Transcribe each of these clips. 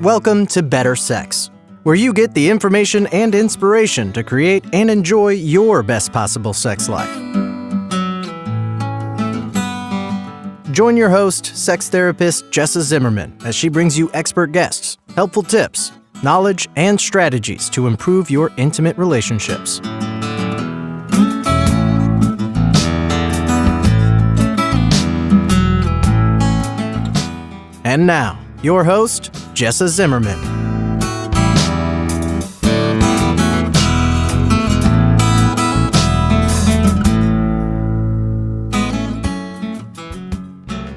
Welcome to Better Sex, where you get the information and inspiration to create and enjoy your best possible sex life. Join your host, sex therapist Jessa Zimmerman, as she brings you expert guests, helpful tips, knowledge, and strategies to improve your intimate relationships. And now, your host, Jessa Zimmerman.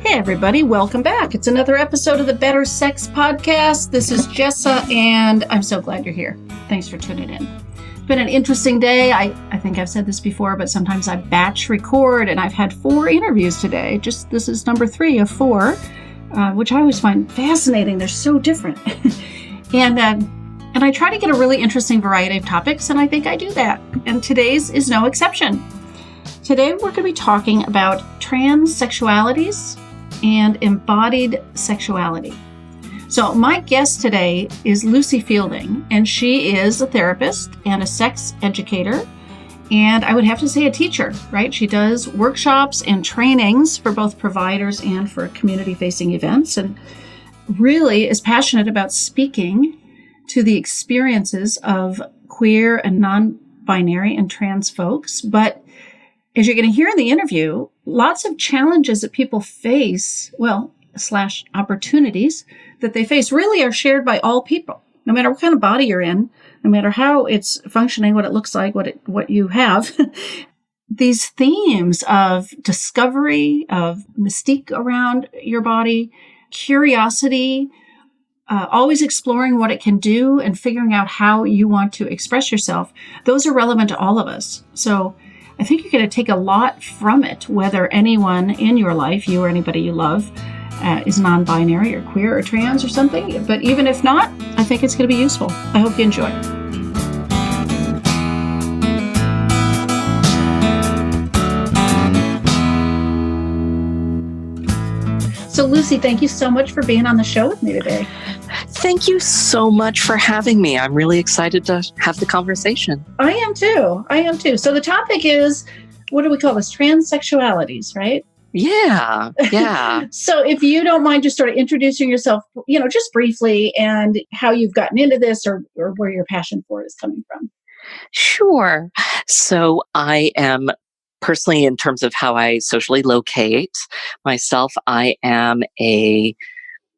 Hey everybody, welcome back. It's another episode of the Better Sex Podcast. This is Jessa, and I'm so glad you're here. Thanks for tuning in. It's been an interesting day. I think I've said this before, but sometimes I batch record, and I've had 4 interviews today. This is number 3 of 4. Which I always find fascinating. They're so different. and I try to get a really interesting variety of topics, and I think I do that. And today's is no exception. Today we're going to be talking about transsexualities and embodied sexuality. So my guest today is Lucie Fielding, and she is a therapist and a sex educator. And I would have to say a teacher, right? She does workshops and trainings for both providers and for community-facing events, and really is passionate about speaking to the experiences of queer and non-binary and trans folks. But as you're going to hear in the interview, lots of challenges that people face, / opportunities that they face really are shared by all people, no matter what kind of body you're in. No matter how it's functioning, what it looks like, what you have, these themes of discovery, of mystique around your body, curiosity, always exploring what it can do and figuring out how you want to express yourself, those are relevant to all of us. So I think you're going to take a lot from it, whether anyone in your life, you or anybody you love, is non-binary or queer or trans or something. But even if not, I think it's going to be useful. I hope you enjoy. So Lucie, thank you so much for being on the show with me today. Thank you so much for having me. I'm really excited to have the conversation. I am too. So the topic is, what do we call this? Transsexualities, right? Yeah. So if you don't mind just sort of introducing yourself, just briefly, and how you've gotten into this or where your passion for it is coming from. Sure. So I am personally, in terms of how I socially locate myself, I am a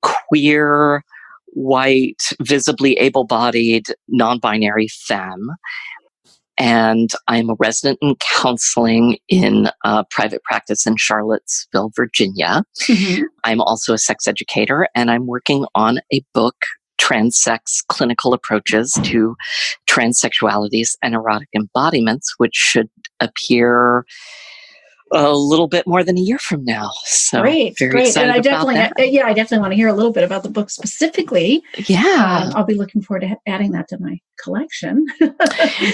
queer, white, visibly able-bodied, non-binary femme. And I'm a resident in counseling in private practice in Charlottesville, Virginia. Mm-hmm. I'm also a sex educator, and I'm working on a book, Transsex Clinical Approaches to Transsexualities and Erotic Embodiments, which should appear a little bit more than a year from now. So great. Excited and I definitely want to hear a little bit about the book specifically. Yeah. I'll be looking forward to adding that to my collection.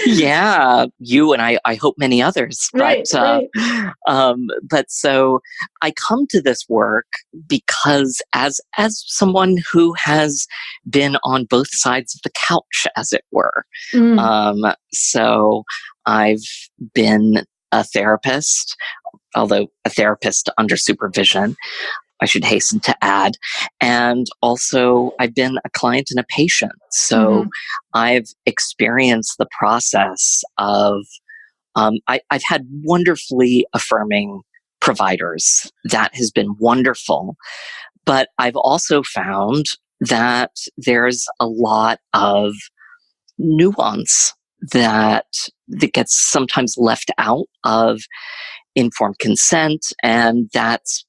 Yeah, you and I hope many others. But so I come to this work because as someone who has been on both sides of the couch, as it were. So I've been a therapist, although a therapist under supervision, I should hasten to add. And also I've been a client and a patient. So I've experienced the process of, I've had wonderfully affirming providers. That has been wonderful. But I've also found that there's a lot of nuance that gets sometimes left out of informed consent. And that's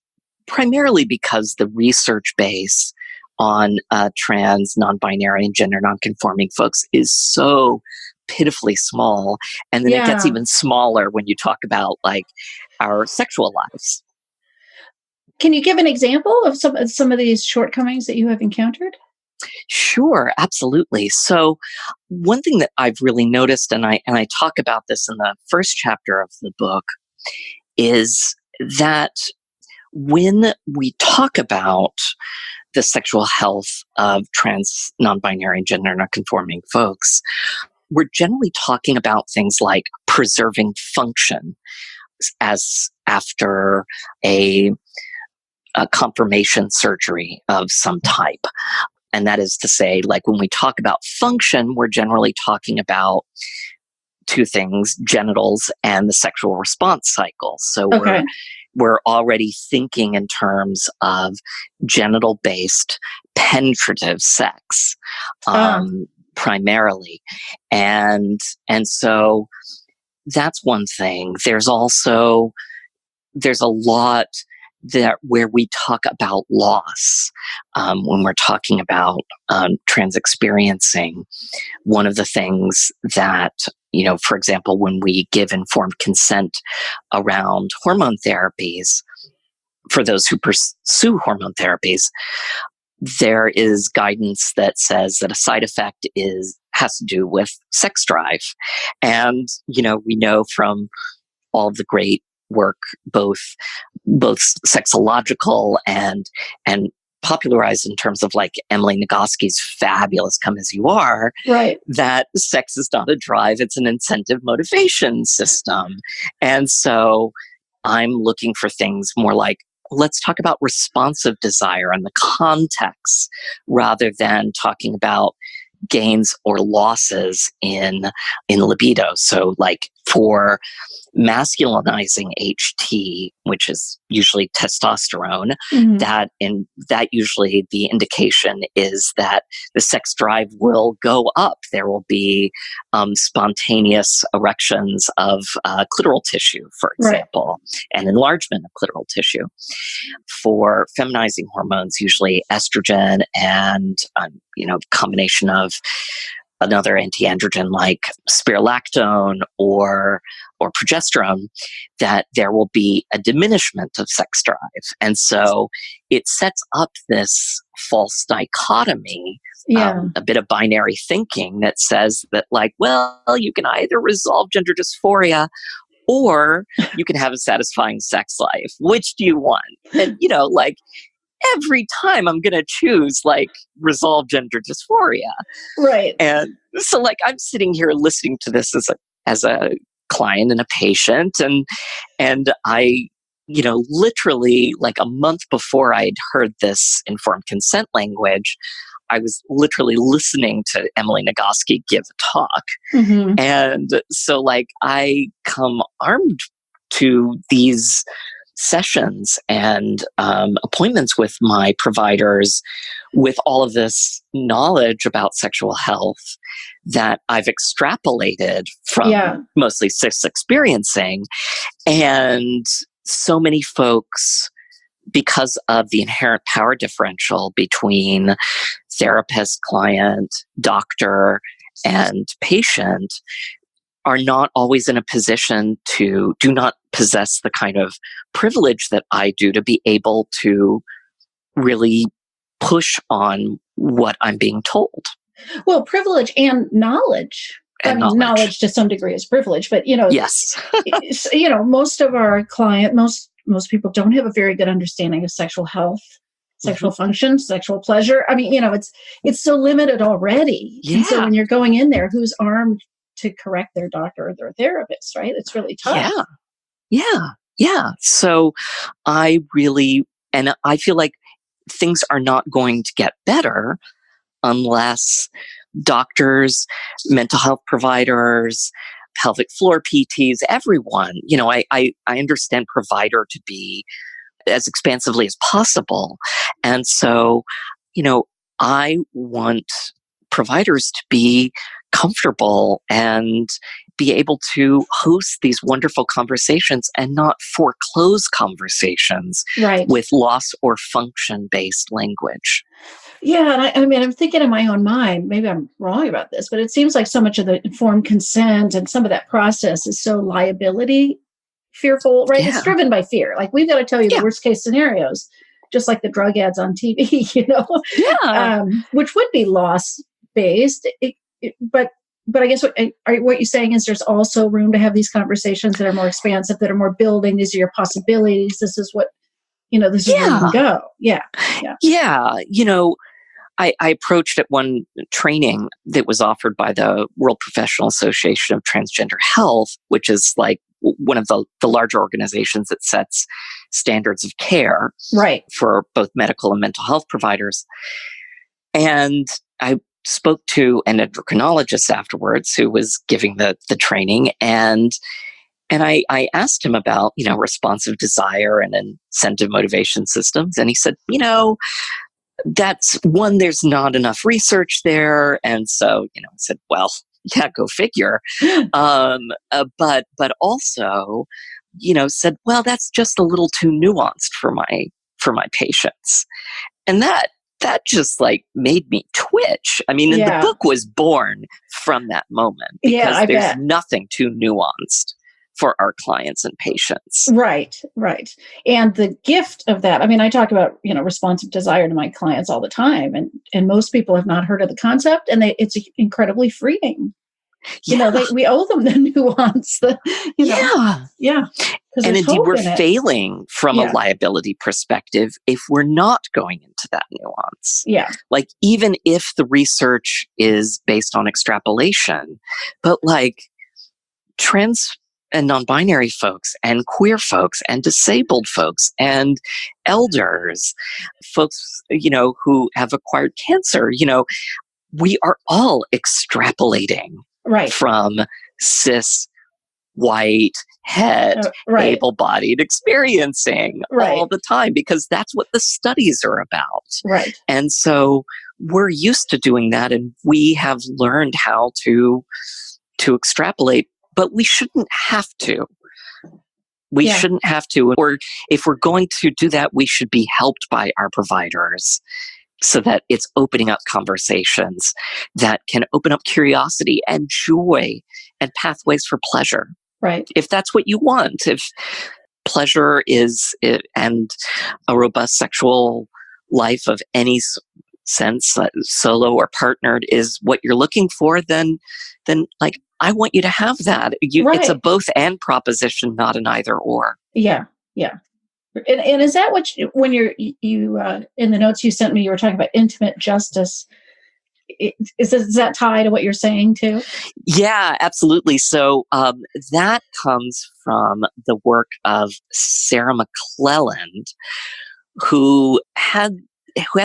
primarily because the research base on trans, non-binary, and gender non-conforming folks is so pitifully small. And then it gets even smaller when you talk about like our sexual lives. Can you give an example of some of these shortcomings that you have encountered? Sure, absolutely. So one thing that I've really noticed, and I talk about this in the first chapter of the book, is that when we talk about the sexual health of trans, non-binary, and gender nonconforming folks, we're generally talking about things like preserving function as after a confirmation surgery of some type. And that is to say, like when we talk about function, we're generally talking about two things, genitals and the sexual response cycle. So we're already thinking in terms of genital-based penetrative sex, primarily. And so that's one thing. There's a lot that where we talk about loss when we're talking about trans experiencing. One of the things that, for example, when we give informed consent around hormone therapies, for those who pursue hormone therapies, there is guidance that says that a side effect has to do with sex drive. And, we know from all of the great work, both sexological and popularized in terms of like Emily Nagoski's fabulous Come As You Are, right? That sex is not a drive, it's an incentive motivation system. And so I'm looking for things more like, let's talk about responsive desire and the context rather than talking about gains or losses in libido. So like for masculinizing HT, which is usually testosterone, that usually the indication is that the sex drive will go up. There will be spontaneous erections of clitoral tissue, for example, and enlargement of clitoral tissue. For feminizing hormones, usually estrogen and combination of another anti-androgen like spirulactone or progesterone, that there will be a diminishment of sex drive. And so it sets up this false dichotomy, a bit of binary thinking that says that like, well, you can either resolve gender dysphoria or you can have a satisfying sex life. Which do you want? And, like, every time I'm going to choose like resolve gender dysphoria. Right. And so like I'm sitting here listening to this as a client and a patient, and I, literally like a month before I'd heard this informed consent language, I was literally listening to Emily Nagoski give a talk. And so like I come armed to these sessions and appointments with my providers with all of this knowledge about sexual health that I've extrapolated from mostly cis experiencing. And so many folks, because of the inherent power differential between therapist, client, doctor, and patient, are not always in a position do not possess the kind of privilege that I do to be able to really push on what I'm being told. Well, privilege and knowledge. Knowledge to some degree is privilege, but yes. Most of our most people don't have a very good understanding of sexual health, sexual function, sexual pleasure. I mean, it's so limited already. Yeah. And so when you're going in there, who's armed to correct their doctor or their therapist, right? It's really tough. Yeah. So I feel like things are not going to get better unless doctors, mental health providers, pelvic floor PTs, everyone, I understand provider to be as expansively as possible. And so, I want providers to be comfortable and be able to host these wonderful conversations and not foreclose conversations with loss or function-based language. Yeah, and I'm thinking in my own mind, maybe I'm wrong about this, but it seems like so much of the informed consent and some of that process is so liability fearful, right? It's driven by fear. Like, we've got to tell you the worst case scenarios, just like the drug ads on TV, which would be loss based. But I guess what you're saying is there's also room to have these conversations that are more expansive, that are more building. These are your possibilities. This is what this is where you can go. Yeah. Yeah. I approached at one training that was offered by the World Professional Association of Transgender Health, which is like one of the larger organizations that sets standards of care for both medical and mental health providers. And I spoke to an endocrinologist afterwards who was giving the training, and I asked him about, responsive desire and incentive motivation systems. And he said, that's one, there's not enough research there. And so, I said, well, yeah, go figure. But also, said, well, that's just a little too nuanced for my patients. And that just like made me twitch. I mean, the book was born from that moment because there's nothing too nuanced for our clients and patients. Right. And the gift of that, I mean, I talk about, responsive desire to my clients all the time, and most people have not heard of the concept, and it's incredibly freeing. We owe them the nuance. Yeah. And indeed, we're failing from a liability perspective if we're not going into that nuance. Yeah. Like, even if the research is based on extrapolation, but like trans and non-binary folks and queer folks and disabled folks and elders, folks, who have acquired cancer, we are all extrapolating from cis, white, het, able-bodied experiencing all the time, because that's what the studies are about. Right. And so we're used to doing that, and we have learned how to extrapolate, but we shouldn't have to. We shouldn't have to. Or if we're going to do that, we should be helped by our providers, so that it's opening up conversations that can open up curiosity and joy and pathways for pleasure. Right. If that's what you want, if pleasure is and a robust sexual life of any sense, solo or partnered, is what you're looking for, then like, I want you to have that. It's a both and proposition, not an either or. Yeah. And is that what when you in the notes you sent me, you were talking about intimate justice? Is that tied to what you're saying too? Yeah, absolutely. So that comes from the work of Sarah McClelland, who had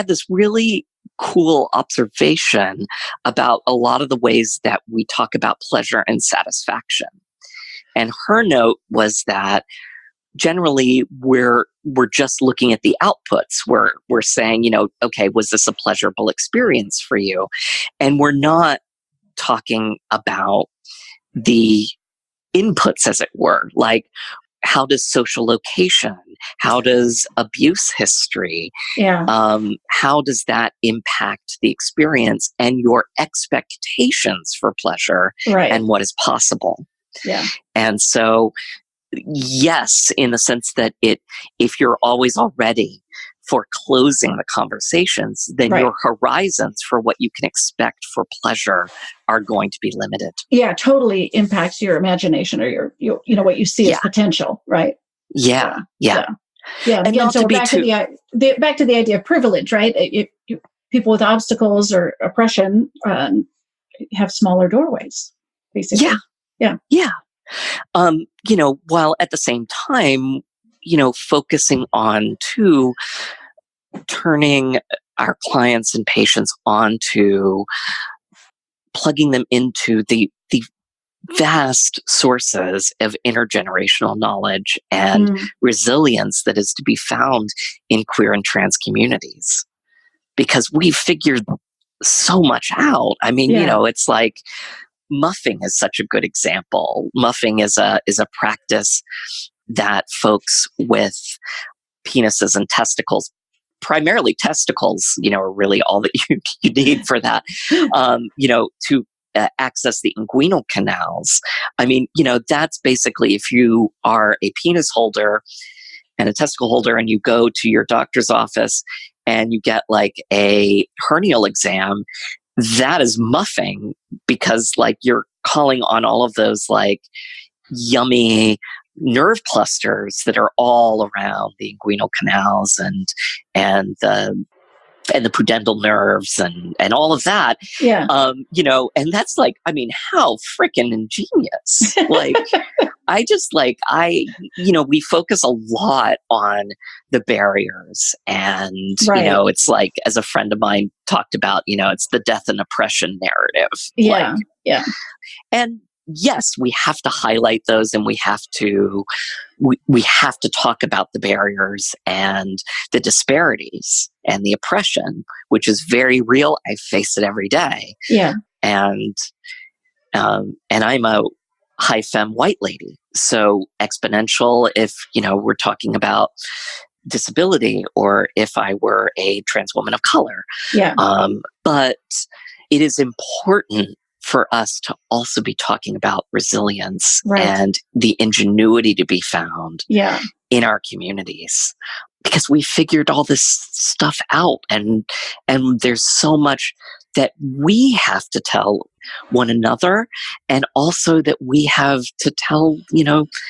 this really cool observation about a lot of the ways that we talk about pleasure and satisfaction. And her note was that generally we're just looking at the outputs. We're saying, okay, was this a pleasurable experience for you? And we're not talking about the inputs, as it were, like, how does social location, how does abuse history, how does that impact the experience and your expectations for pleasure and what is possible? Yeah. And so, yes, in the sense that if you're always all ready for closing the conversations, then your horizons for what you can expect for pleasure are going to be limited. Yeah, totally impacts your imagination or your what you see as potential, right? Yeah. And again, so back to the idea of privilege, right? People with obstacles or oppression have smaller doorways, basically. Yeah. While at the same time, focusing on turning our clients and patients onto plugging them into the vast sources of intergenerational knowledge and resilience that is to be found in queer and trans communities. Because we've figured so much out. I mean, it's like muffing is such a good example. Muffing is a practice that folks with penises and testicles, primarily testicles, are really all that you need for that, to access the inguinal canals. I mean, that's basically if you are a penis holder and a testicle holder and you go to your doctor's office and you get like a hernial exam, that is muffing, because like you're calling on all of those like yummy nerve clusters that are all around the inguinal canals and the pudendal nerves and all of that. Yeah. And that's like, I mean, how freaking ingenious. Like, we focus a lot on the barriers and, it's like, as a friend of mine talked about, it's the death and oppression narrative. Yeah. Yeah. And yes, we have to highlight those, and we have to talk about the barriers and the disparities and the oppression, which is very real. I face it every day. Yeah. And I'm a high femme white lady. So exponential if, we're talking about disability, or if I were a trans woman of color. Yeah. But it is important for us to also be talking about resilience and the ingenuity to be found in our communities, because we figured all this stuff out, and there's so much that we have to tell one another, and also that we have to tell,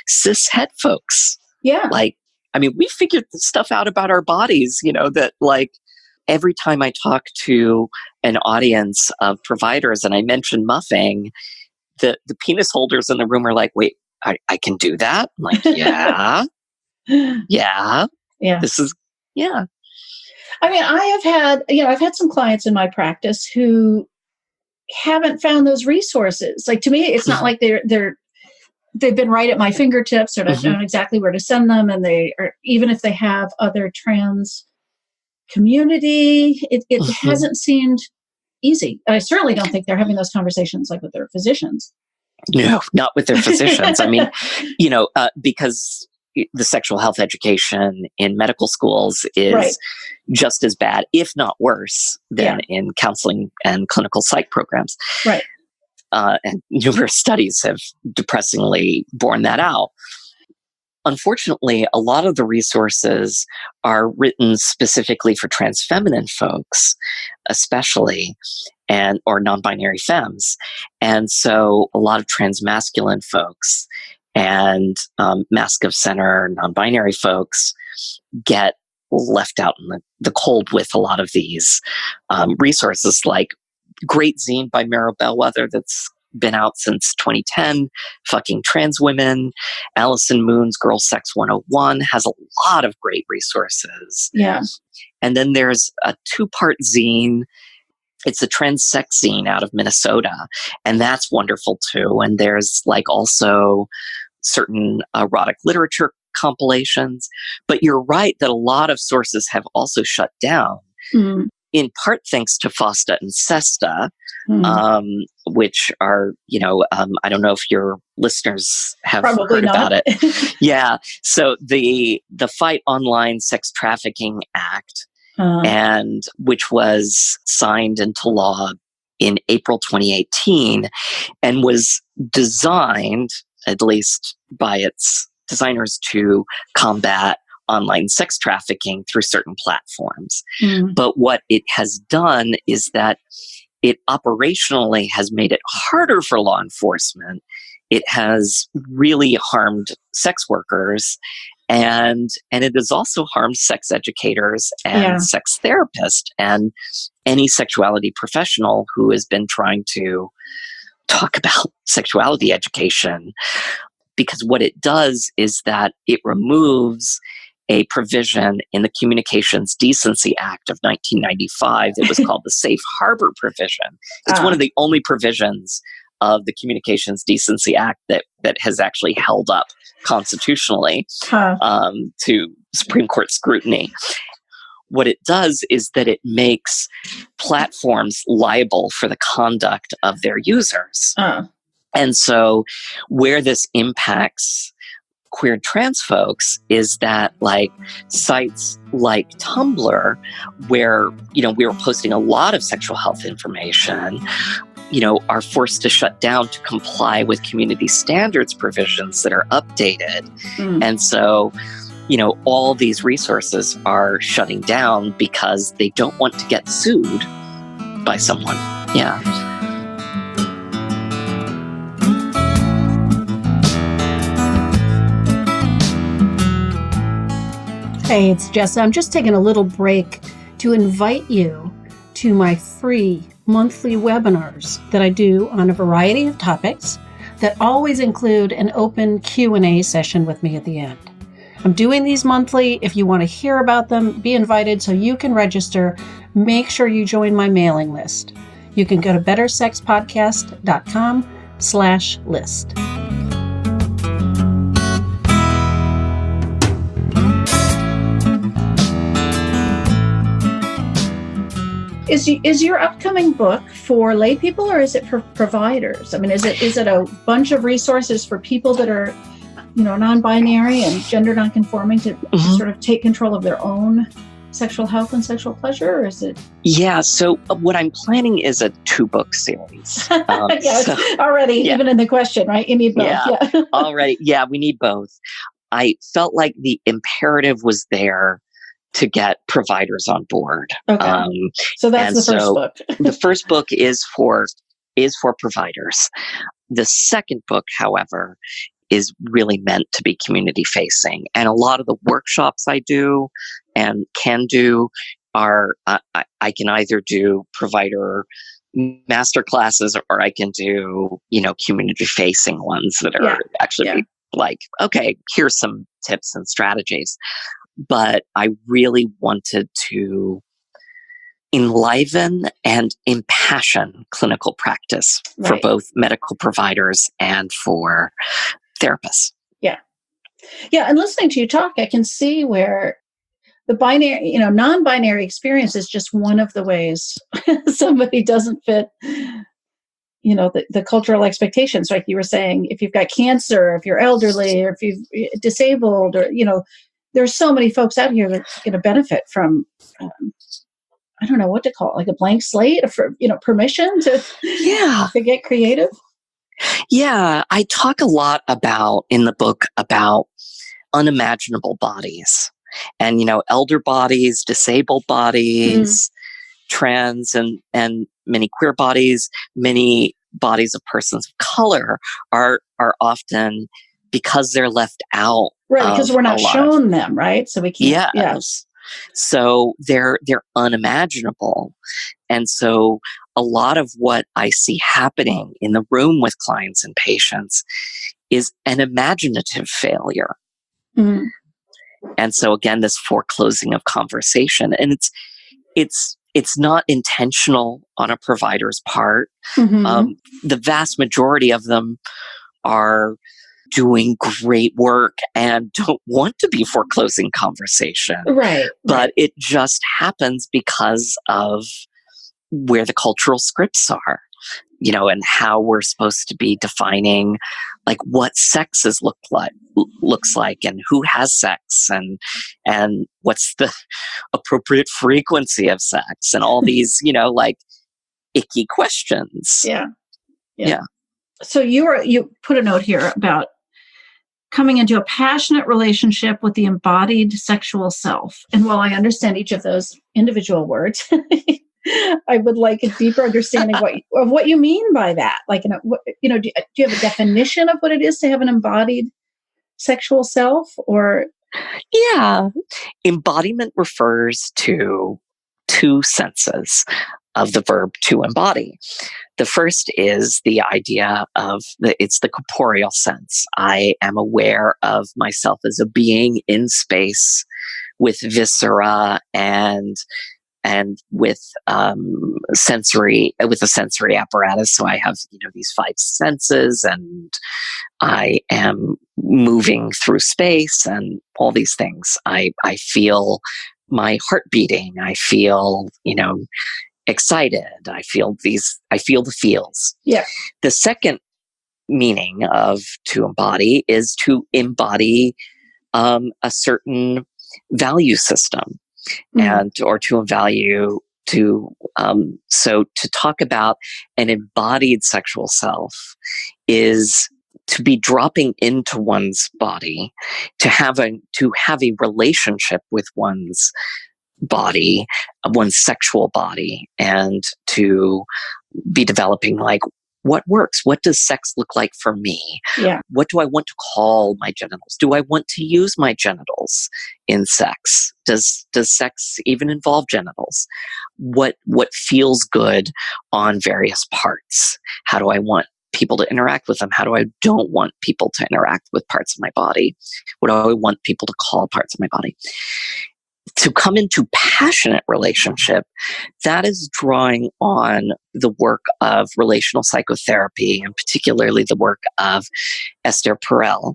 cis het folks. Yeah. Like, I mean, we figured this stuff out about our bodies, that like, every time I talk to an audience of providers and I mention muffing, the penis holders in the room are like, wait, I can do that? I'm like, yeah. Yeah. This is, yeah. I mean, I've had some clients in my practice who haven't found those resources. Like, to me, it's not like they've been right at my fingertips, or I don't know exactly where to send them. And even if they have other trans community, it hasn't seemed easy. And I certainly don't think they're having those conversations like with their physicians. No, not with their physicians. I mean, because the sexual health education in medical schools is just as bad, if not worse, than in counseling and clinical psych programs. Right. And numerous studies have depressingly borne that out. Unfortunately, a lot of the resources are written specifically for trans feminine folks, especially, or non-binary femmes. And so a lot of trans masculine folks and mask of center non-binary folks get left out in the cold with a lot of these resources, like great zine by Mara Bellwether that's been out since 2010, Fucking Trans Women. Allison Moon's Girl Sex 101 has a lot of great resources. Yeah. And then there's a 2-part zine. It's a trans sex zine out of Minnesota, and that's wonderful too. And there's like also certain erotic literature compilations. But you're right that a lot of sources have also shut down. Mm-hmm. In part thanks to FOSTA and SESTA, which are, I don't know if your listeners have Probably heard not. about it. Yeah. So the Fight Online Sex Trafficking Act, and which was signed into law in April 2018, and was designed, at least by its designers, to combat online sex trafficking through certain platforms. But what it has done is that it operationally has made it harder for law enforcement. It has really harmed sex workers, and it has also harmed sex educators and sex therapists and any sexuality professional who has been trying to talk about sexuality education. Because what it does is that it removes a provision in the Communications Decency Act of 1995 that was called the Safe Harbor Provision. It's one of the only provisions of the Communications Decency Act that has actually held up constitutionally to Supreme Court scrutiny. What it does is that it makes platforms liable for the conduct of their users. And so where this impacts queer and trans folks is that, like, sites like Tumblr, where, we were posting a lot of sexual health information, are forced to shut down to comply with community standards provisions that are updated. And so, all these resources are shutting down because they don't want to get sued by someone. Yeah. Hey, it's Jessa. I'm just taking a little break to invite you to my free monthly webinars that I do on a variety of topics that always include an open Q&A session with me at the end. I'm doing these monthly. If you want to hear about them, be invited so you can register. Make sure you join my mailing list. You can go to bettersexpodcast.com/list. Is your upcoming book for lay people or is it for providers? I mean, is it a bunch of resources for people that are, non-binary and gender non-conforming to sort of take control of their own sexual health and sexual pleasure, or is it? Yeah. So what I'm planning is a 2-book series. Even in the question, right? You need both. Yeah. Already. Yeah, we need both. I felt like the imperative was there to get providers on board. Okay. So that's the first book. The first book is for providers. The second book, however, is really meant to be community facing. And a lot of the workshops I do and can do are, I can either do provider master classes or I can do, community facing ones that are actually like, okay, here's some tips and strategies. But I really wanted to enliven and impassion clinical practice for both medical providers and for therapists. Yeah. Yeah. And listening to you talk, I can see where the binary, non-binary experience is just one of the ways somebody doesn't fit, the cultural expectations. Like you were saying, if you've got cancer, if you're elderly, or if you're disabled, or, there's so many folks out here that are going to benefit from, I don't know what to call it, like a blank slate, for, permission to get creative. Yeah. I talk a lot in the book about unimaginable bodies and, elder bodies, disabled bodies, trans and many queer bodies, many bodies of persons of color are often, because they're left out. Right, because we're not shown them, right? So we can't. Yes. So they're unimaginable. And so a lot of what I see happening in the room with clients and patients is an imaginative failure. Mm-hmm. And so again, this foreclosing of conversation, and it's not intentional on a provider's part. Mm-hmm. The vast majority of them are doing great work and don't want to be foreclosing conversation. Right. But it just happens because of where the cultural scripts are, and how we're supposed to be defining like what sex looks like and who has sex and what's the appropriate frequency of sex and all these, like icky questions. Yeah. So you put a note here about coming into a passionate relationship with the embodied sexual self. And while I understand each of those individual words, I would like a deeper understanding of what you mean by that. Like, do you have a definition of what it is to have an embodied sexual self? Or yeah, embodiment refers to 2 senses of the verb to embody. The first is the idea of it's the corporeal sense. I am aware of myself as a being in space with viscera and with a sensory apparatus. So I have, these 5 senses and I am moving through space and all these things. I feel my heart beating. I feel, excited. I feel the feels. Yeah. The second meaning of to embody is to embody a certain value system, or to talk about an embodied sexual self is to be dropping into one's body, to have a relationship with one's body, one's sexual body, and to be developing like what works? What does sex look like for me? Yeah. What do I want to call my genitals? Do I want to use my genitals in sex? Does sex even involve genitals? What feels good on various parts? How do I want people to interact with them? How do I don't want people to interact with parts of my body? What do I want people to call parts of my body? To come into passionate relationship, that is drawing on the work of relational psychotherapy, and particularly the work of Esther Perel,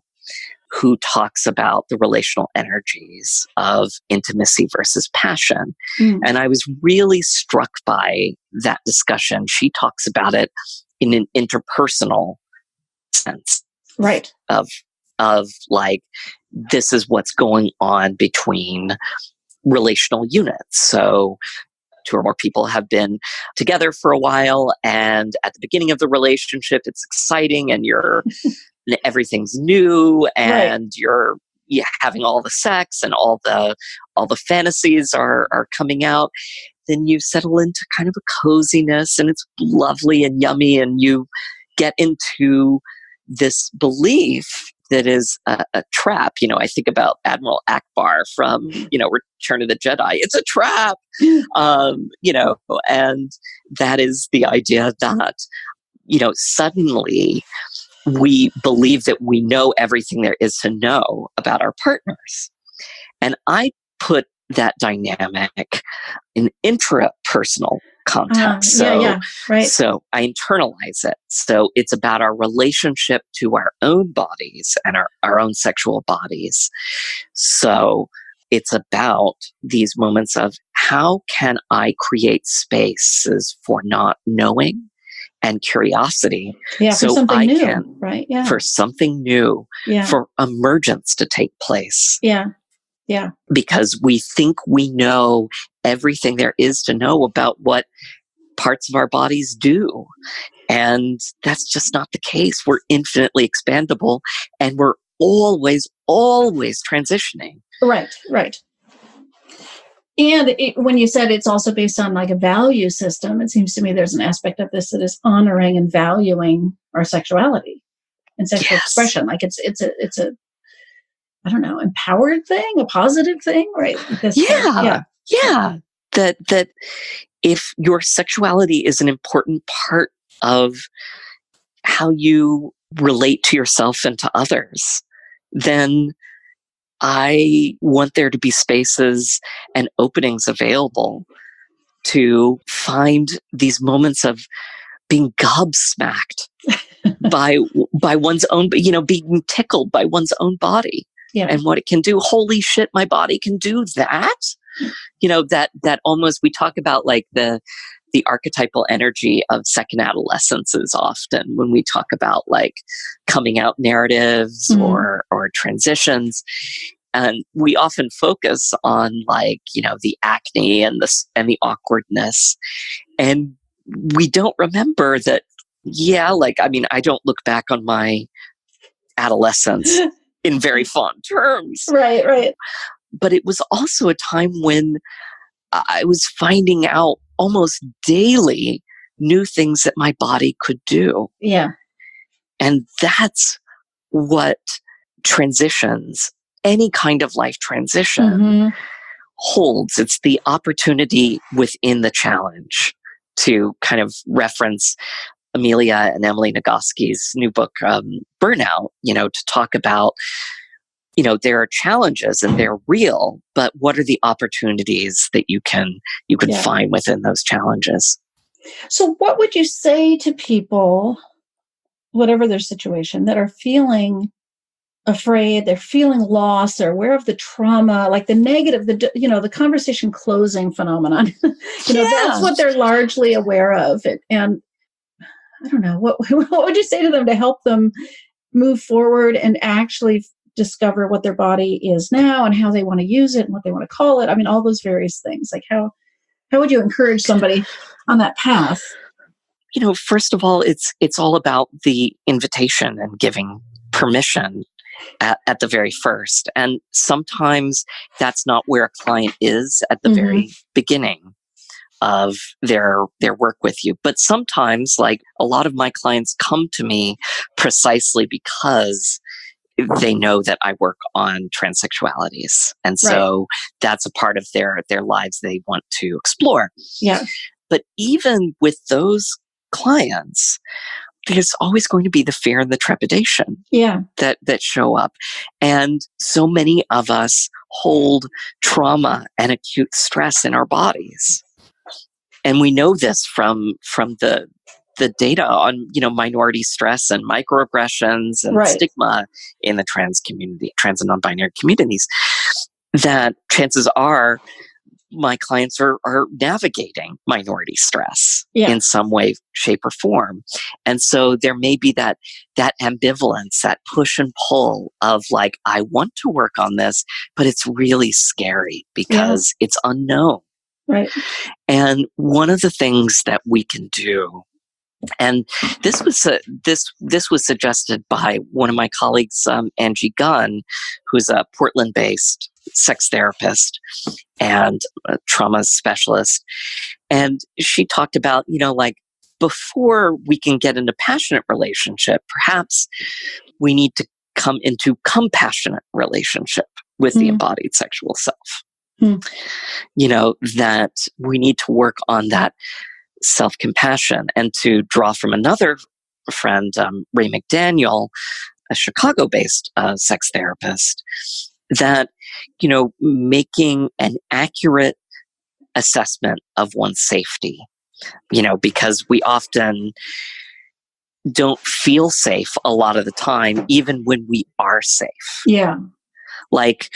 who talks about the relational energies of intimacy versus passion. And I was really struck by that discussion. She talks about it in an interpersonal sense. Right. Of like, this is what's going on between relational units. So two or more people have been together for a while, and at the beginning of the relationship, it's exciting and everything's new, and you're having all the sex and all the fantasies are coming out. Then you settle into kind of a coziness, and it's lovely and yummy, and you get into this belief that is a trap. I think about Admiral Akbar from, Return of the Jedi. It's a trap, and that is the idea that, suddenly we believe that we know everything there is to know about our partners. And I put that dynamic in intrapersonal context. Right. So I internalize it. So it's about our relationship to our own bodies and our own sexual bodies. So it's about these moments of how can I create spaces for not knowing and curiosity. Yeah, so for something I new, can, right? Yeah. For something new, for emergence to take place. Yeah. Yeah. Because we think we know everything there is to know about what parts of our bodies do. And that's just not the case. We're infinitely expandable, and we're always transitioning. Right. And when you said it's also based on like a value system, it seems to me there's an aspect of this that is honoring and valuing our sexuality and sexual expression. Like it's a I don't know, empowered thing, a positive thing, right? That if your sexuality is an important part of how you relate to yourself and to others, then I want there to be spaces and openings available to find these moments of being gobsmacked by one's own, being tickled by one's own body. Yeah. And what it can do. Holy shit, my body can do that. That almost, we talk about like the archetypal energy of second adolescences often when we talk about like coming out narratives or transitions. And we often focus on like, the acne and the awkwardness. And we don't remember that, I don't look back on my adolescence in very fond terms. Right. But it was also a time when I was finding out almost daily new things that my body could do. Yeah. And that's what transitions, any kind of life transition, holds. It's the opportunity within the challenge, to kind of reference Amelia and Emily Nagoski's new book, Burnout, to talk about, there are challenges and they're real, but what are the opportunities that you can find within those challenges? So what would you say to people, whatever their situation, that are feeling afraid, they're feeling lost, they're aware of the trauma, like the negative, the conversation closing phenomenon, that's what they're largely aware of. And I don't know, what would you say to them to help them move forward and actually discover what their body is now and how they want to use it and what they want to call it? I mean, all those various things. Like how would you encourage somebody on that path? First of all, it's all about the invitation and giving permission at the very first. And sometimes that's not where a client is at the very beginning. of their work with you. But sometimes, like, a lot of my clients come to me precisely because they know that I work on transsexualities. And so that's a part of their lives they want to explore. Yeah. But even with those clients, there's always going to be the fear and the trepidation that show up. And so many of us hold trauma and acute stress in our bodies. And we know this from the data on, minority stress and microaggressions and stigma in the trans community, trans and non-binary communities, that chances are my clients are navigating minority stress in some way, shape, or form. And so there may be that ambivalence, that push and pull of like, I want to work on this, but it's really scary because it's unknown. Right. And one of the things that we can do, and this was suggested by one of my colleagues, Angie Gunn, who's a Portland-based sex therapist and a trauma specialist. And she talked about, like, before we can get into passionate relationship, perhaps we need to come into compassionate relationship with the embodied sexual self. That we need to work on that self-compassion. And to draw from another friend, Ray McDaniel, a Chicago-based sex therapist, that, making an accurate assessment of one's safety, because we often don't feel safe a lot of the time, even when we are safe. Yeah. Like,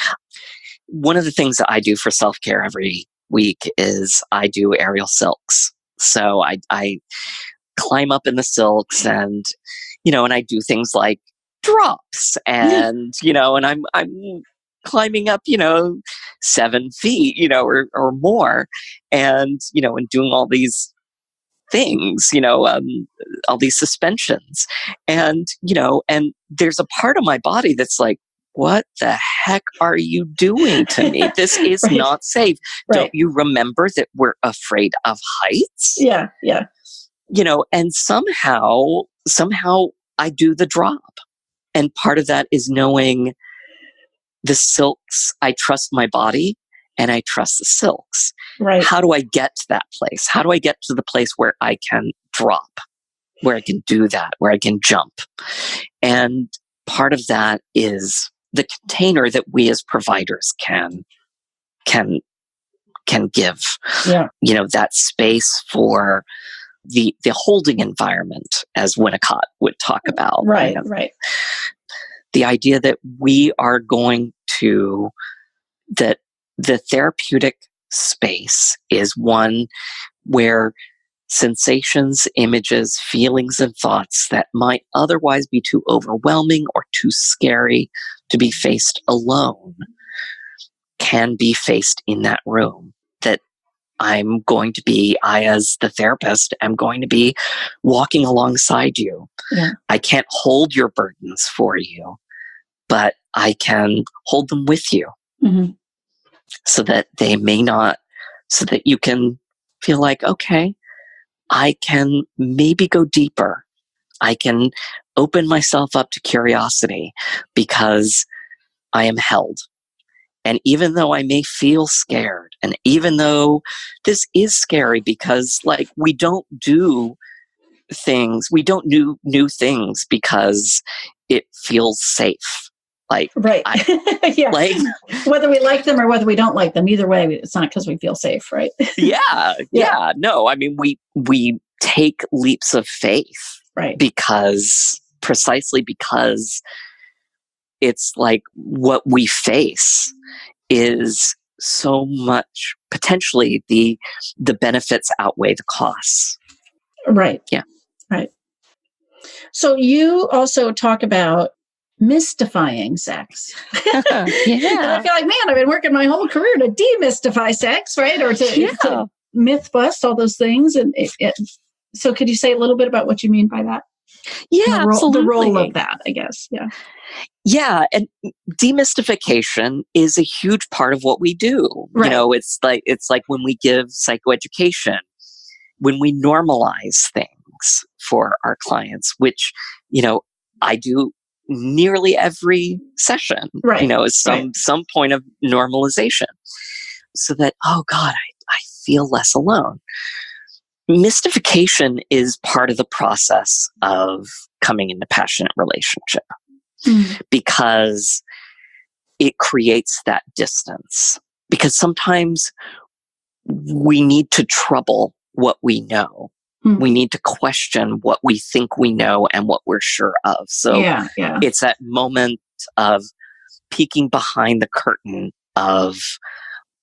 one of the things that I do for self-care every week is I do aerial silks. So I climb up in the silks and, and I do things like drops and, and I'm climbing up, 7 feet, or more, and, and doing all these things, all these suspensions. And, and there's a part of my body that's like, what the heck are you doing to me? This is not safe. Don't you remember that we're afraid of heights? Yeah. Yeah. And somehow I do the drop. And part of that is knowing the silks. I trust my body and I trust the silks. Right. How do I get to that place? How do I get to the place where I can drop, where I can do that, where I can jump? And part of that is the container that we as providers can give, that space for the holding environment, as Winnicott would talk about. Right. The idea that we are going to, that the therapeutic space is one where sensations, images, feelings, and thoughts that might otherwise be too overwhelming or too scary to be faced alone can be faced in that room. That I, as the therapist, am going to be walking alongside you. Yeah. I can't hold your burdens for you, but I can hold them with you, so that so that you can feel like, okay, I can maybe go deeper. I can open myself up to curiosity because I am held. And even though I may feel scared, and even though this is scary because, like, we don't do new things because it feels safe. Like, right. Yeah. Like, whether we like them or whether we don't like them, either way, it's not because we feel safe, right? Yeah. No, I mean, we take leaps of faith, right? Precisely because it's like what we face is so much, potentially the benefits outweigh the costs. Right. Yeah. Right. So you also talk about mystifying sex. Yeah. And I feel like, man, I've been working my whole career to demystify sex, right? Or to myth bust all those things. And so could you say a little bit about what you mean by that? Yeah, absolutely. The role of that, I guess. Yeah. Yeah, and demystification is a huge part of what we do. Right. It's like when we give psychoeducation, when we normalize things for our clients, which, I do nearly every session, right. Is some point of normalization so that, oh God, I feel less alone. Mystification is part of the process of coming into passionate relationship because it creates that distance. Because sometimes we need to trouble what we know. We need to question what we think we know and what we're sure of. So it's that moment of peeking behind the curtain of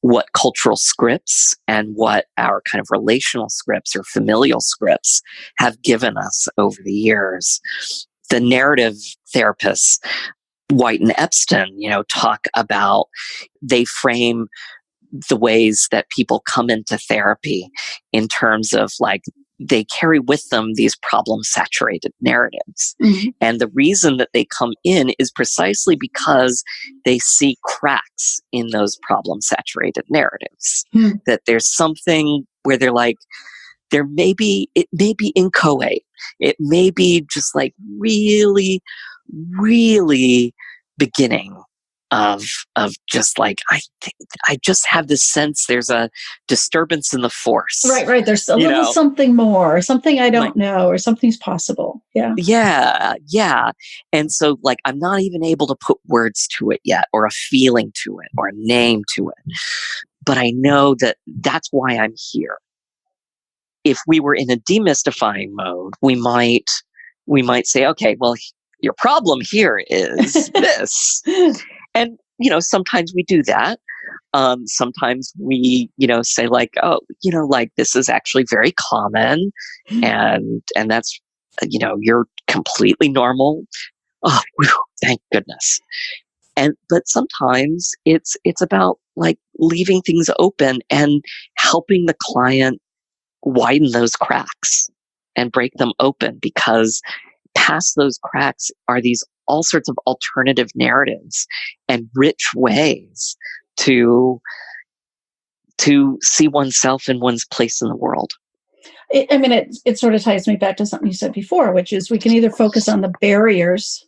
what cultural scripts and what our kind of relational scripts or familial scripts have given us over the years. The narrative therapists, White and Epstein, talk about, they frame the ways that people come into therapy in terms of like, they carry with them these problem-saturated narratives. And the reason that they come in is precisely because they see cracks in those problem-saturated narratives. That there's something where they're like, it may be inchoate. It may be just like really, really beginning of just like, I just have this sense there's a disturbance in the force. Right. There's a little something more, something I don't know, or something's possible. Yeah. And so like, I'm not even able to put words to it yet, or a feeling to it, or a name to it. But I know that that's why I'm here. If we were in a demystifying mode, we might say, okay, well, your problem here is this. And, sometimes we do that. Sometimes we, say like, oh, like this is actually very common and that's, you're completely normal. Oh, whew, thank goodness. But sometimes it's about like leaving things open and helping the client widen those cracks and break them open, because past those cracks are these all sorts of alternative narratives and rich ways to see oneself and one's place in the world. It sort of ties me back to something you said before, which is we can either focus on the barriers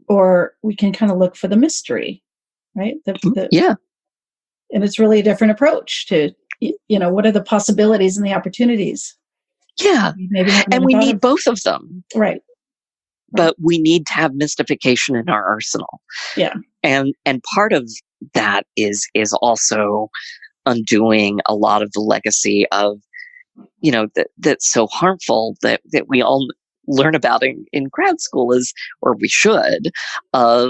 or we can kind of look for the mystery, right? Yeah. And it's really a different approach to, what are the possibilities and the opportunities? Yeah. And we need both of them. Right. But we need to have mystification in our arsenal. Yeah. And part of that is also undoing a lot of the legacy of, that's so harmful that we all learn about in grad school or we should, of,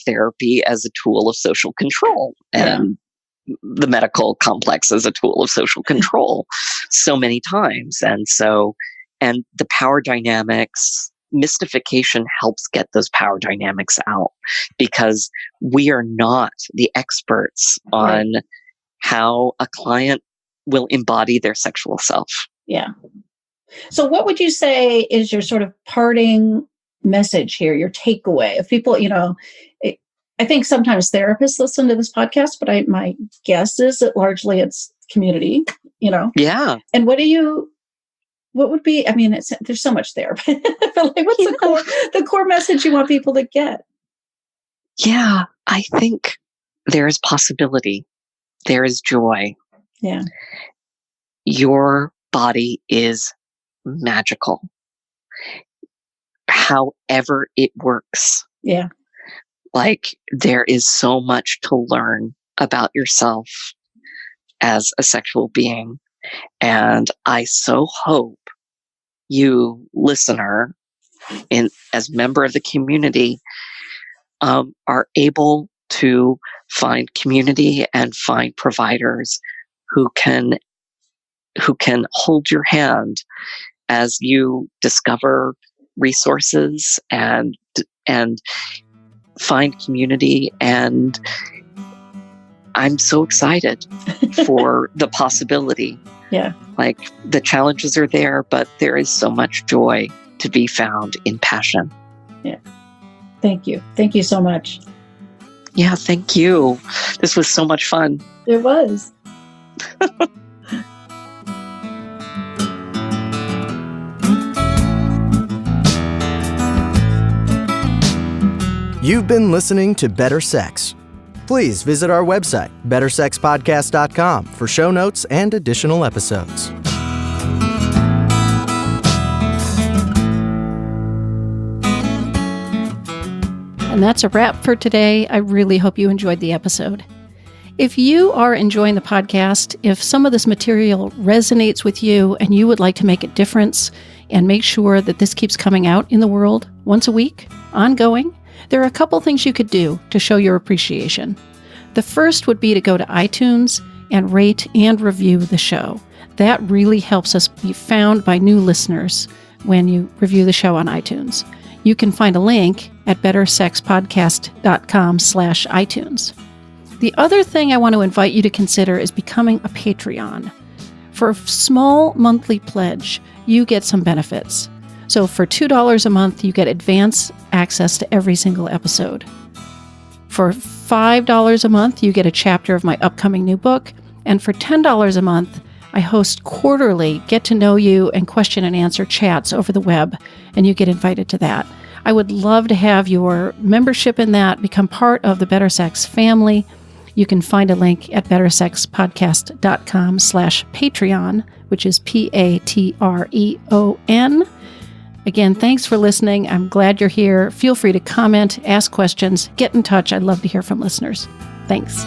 therapy as a tool of social control and the medical complex as a tool of social control so many times. And the power dynamics, mystification helps get those power dynamics out, because we are not the experts on how a client will embody their sexual self. Yeah. So what would you say is your sort of parting message here, your takeaway? If people, I think sometimes therapists listen to this podcast, but my guess is that largely it's community, Yeah. And what would be, there's so much there, but like, what's the core message you want people to get? Yeah, I think there is possibility. There is joy. Yeah. Your body is magical. However it works. Yeah. Like, there is so much to learn about yourself as a sexual being. And I so hope you, listener, as member of the community, are able to find community and find providers who can hold your hand as you discover resources and find community. And I'm so excited for the possibility. Yeah. Like, the challenges are there, but there is so much joy to be found in passion. Yeah. Thank you. Thank you so much. Yeah, thank you. This was so much fun. It was. You've been listening to Better Sex. Please visit our website, bettersexpodcast.com, for show notes and additional episodes. And that's a wrap for today. I really hope you enjoyed the episode. If you are enjoying the podcast, if some of this material resonates with you and you would like to make a difference and make sure that this keeps coming out in the world once a week, ongoing, there are a couple things you could do to show your appreciation. The first would be to go to iTunes and rate and review the show. That really helps us be found by new listeners when you review the show on iTunes. You can find a link at bettersexpodcast.com/iTunes. The other thing I want to invite you to consider is becoming a Patreon. For a small monthly pledge, you get some benefits. So for $2 a month, you get advance access to every single episode. For $5 a month, you get a chapter of my upcoming new book. And for $10 a month, I host quarterly get-to-know-you and question-and-answer chats over the web, and you get invited to that. I would love to have your membership in that, become part of the Better Sex family. You can find a link at bettersexpodcast.com/Patreon, which is Patreon. Again, thanks for listening. I'm glad you're here. Feel free to comment, ask questions, get in touch. I'd love to hear from listeners. Thanks.